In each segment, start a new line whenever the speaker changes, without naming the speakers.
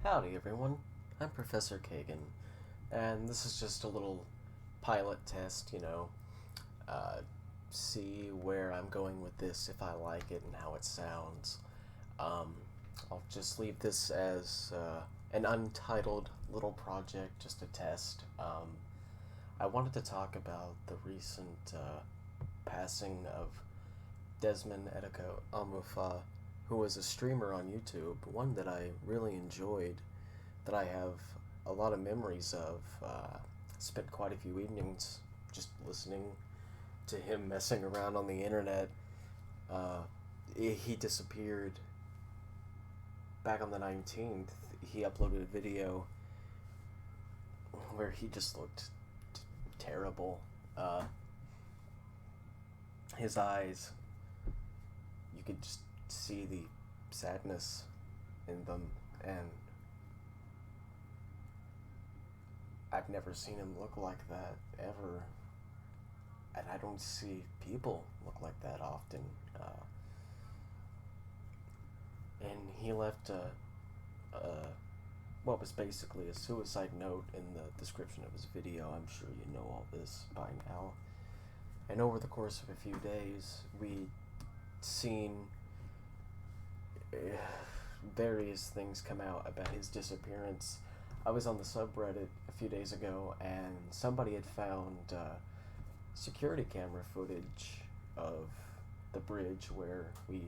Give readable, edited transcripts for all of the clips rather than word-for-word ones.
Howdy everyone, I'm Professor Kagan, and this is just a little pilot test, uh, see where I'm going with this, if I like it, and how it sounds. Um, I'll just leave this as an untitled little project, just a test. I wanted to talk about the recent passing of Desmond Etika Amofah, who was a streamer on YouTube, one that I really enjoyed, that I have a lot of memories of. Spent quite a few evenings just listening to him messing around on the internet. Uh, he disappeared back on the 19th. He uploaded a video where he just looked terrible. His eyes, you could just see the sadness in them, and I've never seen him look like that ever, and I don't see people look like that often. And he left what was basically a suicide note in the description of his video. I'm sure you know all this by now. And over the course of a few days, we seen various things come out about his disappearance. I was on the subreddit a few days ago, and somebody had found security camera footage of the bridge where we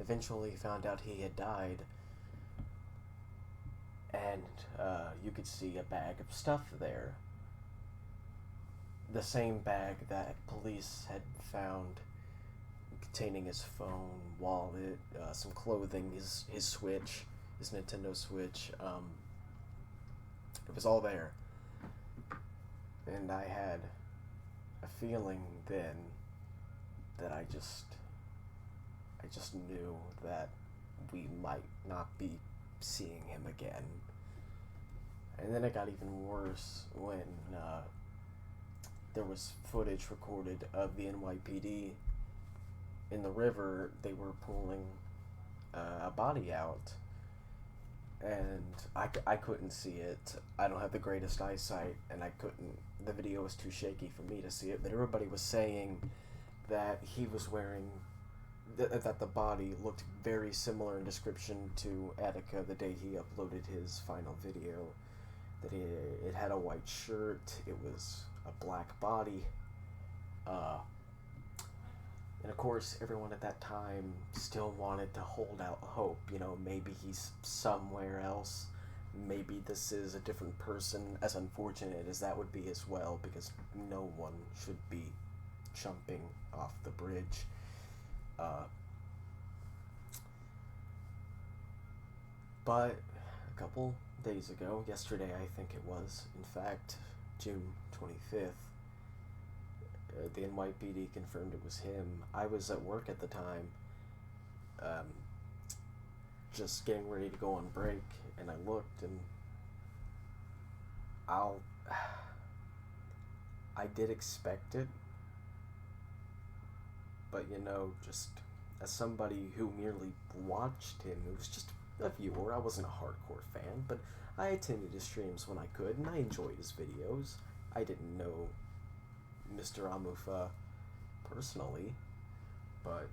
eventually found out he had died, and you could see a bag of stuff there. The same bag that police had found containing his phone, wallet, some clothing, his Switch, his Nintendo Switch. It was all there. And I had a feeling then that I just knew that we might not be seeing him again. And then it got even worse when there was footage recorded of the NYPD in the river. They were pulling a body out, and I couldn't see it. I don't have the greatest eyesight, and the video was too shaky for me to see it, but everybody was saying that he was wearing, that the body looked very similar in description to Etika the day he uploaded his final video. That it had a white shirt, it was a black body, and of course everyone at that time still wanted to hold out hope. Maybe he's somewhere else, maybe this is a different person, as unfortunate as that would be as well, because no one should be jumping off the bridge. But a couple days ago, yesterday I think it was, in fact, June 25th, the NYPD confirmed it was him. I was at work at the time, just getting ready to go on break, and I looked, and I did expect it, but just as somebody who merely watched him, it was just a viewer. I wasn't a hardcore fan, but I attended his streams when I could, and I enjoyed his videos. I didn't know Mr. Amofah personally, but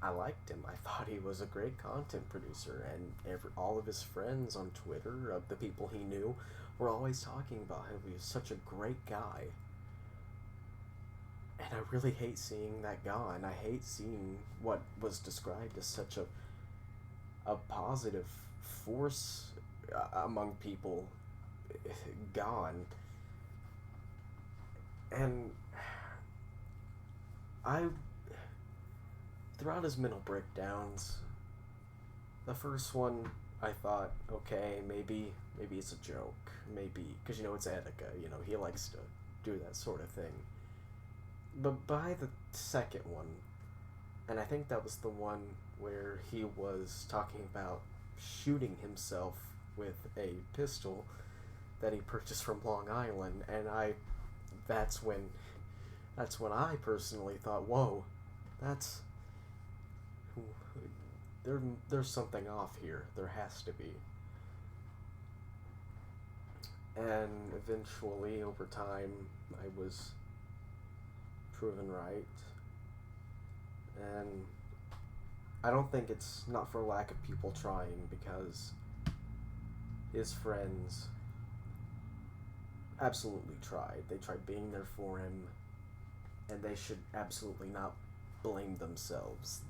I liked him. I thought he was a great content producer, and all of his friends on Twitter, of the people he knew, were always talking about him. He was such a great guy. And I really hate seeing that gone. I hate seeing what was described as such a positive force among people gone. And throughout his mental breakdowns, the first one I thought, okay, maybe it's a joke, maybe, because it's Etika, he likes to do that sort of thing. But by the second one, and I think that was the one where he was talking about shooting himself with a pistol that he purchased from Long Island, and that's when I personally thought, whoa, there's something off here. There has to be. And eventually, over time, I was proven right. And I don't think it's not for lack of people trying, because his friends absolutely tried. They tried being there for him, and they should absolutely not blame themselves.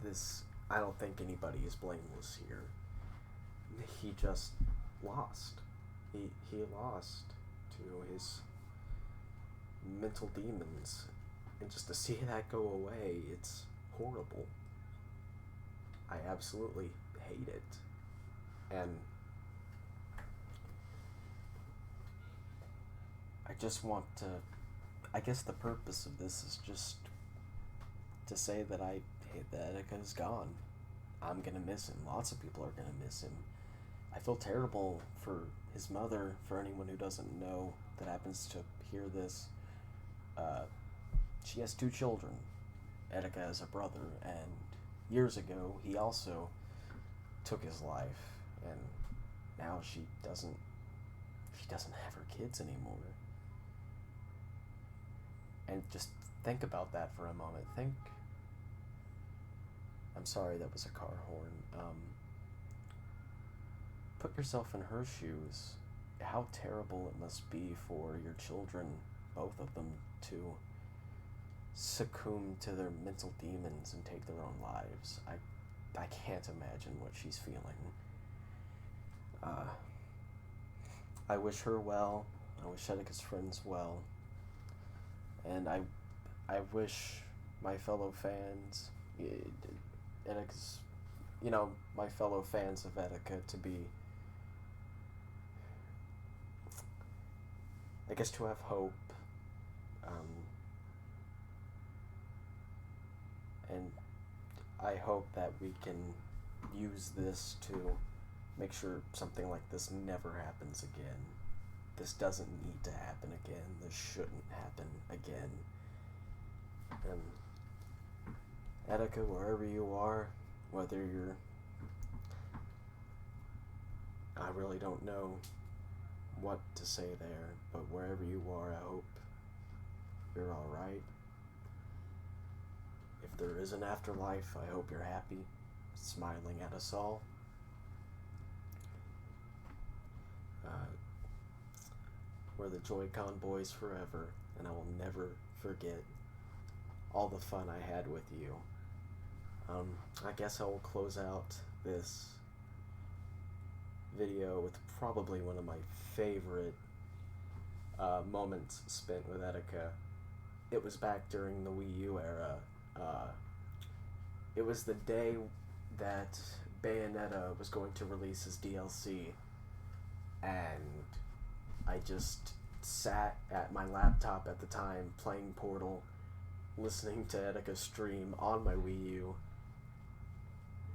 I don't think anybody is blameless here. He just lost. He lost to his mental demons, and just to see that go away, it's horrible. I absolutely hate it. And I just want to, I guess the purpose of this is just to say that I hate that Etika's gone. I'm gonna miss him. Lots of people are gonna miss him. I feel terrible for his mother. For anyone who doesn't know that happens to hear this, she has 2 children. Etika has a brother, and years ago he also took his life, and now she doesn't have her kids anymore. And just think about that for a moment. I'm sorry, that was a car horn. Put yourself in her shoes. How terrible it must be for your children, both of them, to succumb to their mental demons and take their own lives. I can't imagine what she's feeling. I wish her well. I wish Etika's friends well. And I wish my fellow fans, Etika's, my fellow fans of Etika to be, I guess, to have hope. And I hope that we can use this to make sure something like this never happens again. This doesn't need to happen again. This shouldn't happen again. And Etika, wherever you are, whether you're, I really don't know what to say there, but wherever you are, I hope you're alright. If there is an afterlife, I hope you're happy, smiling at us all. We're the Joy-Con boys forever, and I will never forget all the fun I had with you. I guess I will close out this video with probably one of my favorite moments spent with Etika. It was back during the Wii U era. It was the day that Bayonetta was going to release his DLC, and I just sat at my laptop at the time playing Portal, listening to Etika stream on my Wii U.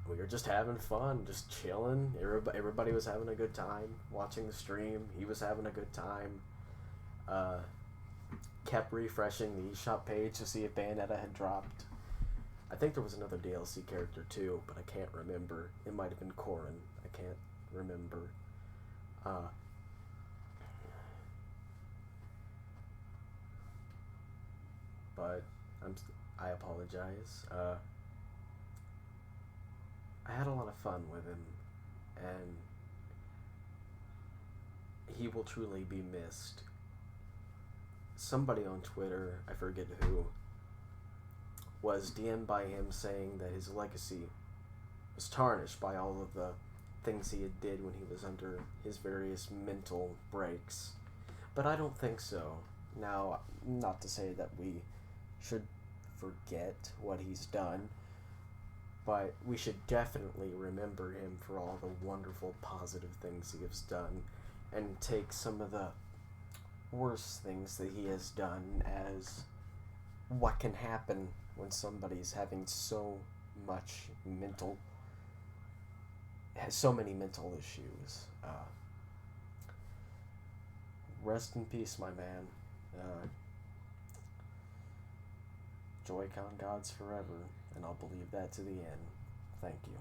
We were just having fun, just chilling. Everybody was having a good time watching the stream. He was having a good time. Kept refreshing the eShop page to see if Bayonetta had dropped. I think there was another DLC character too, but I can't remember. It might have been Corrin. I can't remember. But I apologize. I had a lot of fun with him, and he will truly be missed. Somebody on Twitter, I forget who, was DM'd by him saying that his legacy was tarnished by all of the things he had did when he was under his various mental breaks. But I don't think so. Now, not to say that we should forget what he's done, but we should definitely remember him for all the wonderful, positive things he has done, and take some of the worst things that he has done as what can happen when somebody's having so many mental issues. Rest in peace, my man. Joy-Con gods forever, and I'll believe that to the end. Thank you.